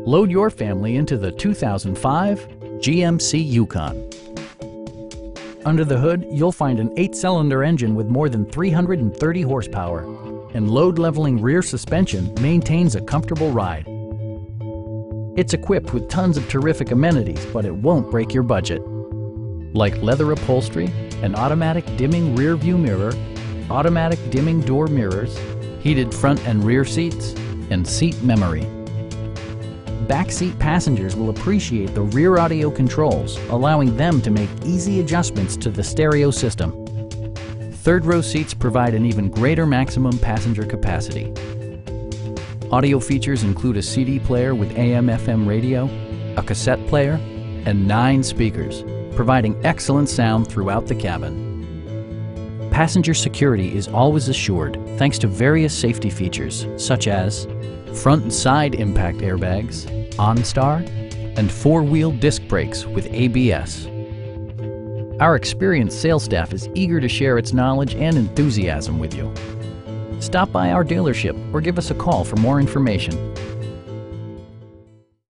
Load your family into the 2005 GMC Yukon. Under the hood, you'll find an 8-cylinder engine with more than 330 horsepower, and load-leveling rear suspension maintains a comfortable ride. It's equipped with tons of terrific amenities, but it won't break your budget. Like leather upholstery, an automatic dimming rear view mirror, automatic dimming door mirrors, heated front and rear seats, and seat memory. Backseat passengers will appreciate the rear audio controls, allowing them to make easy adjustments to the stereo system. Third row seats provide an even greater maximum passenger capacity. Audio features include a CD player with AM/FM radio, a cassette player, and 9 speakers, providing excellent sound throughout the cabin. Passenger security is always assured thanks to various safety features such as front and side impact airbags, OnStar, and 4-wheel disc brakes with ABS. Our experienced sales staff is eager to share its knowledge and enthusiasm with you. Stop by our dealership or give us a call for more information.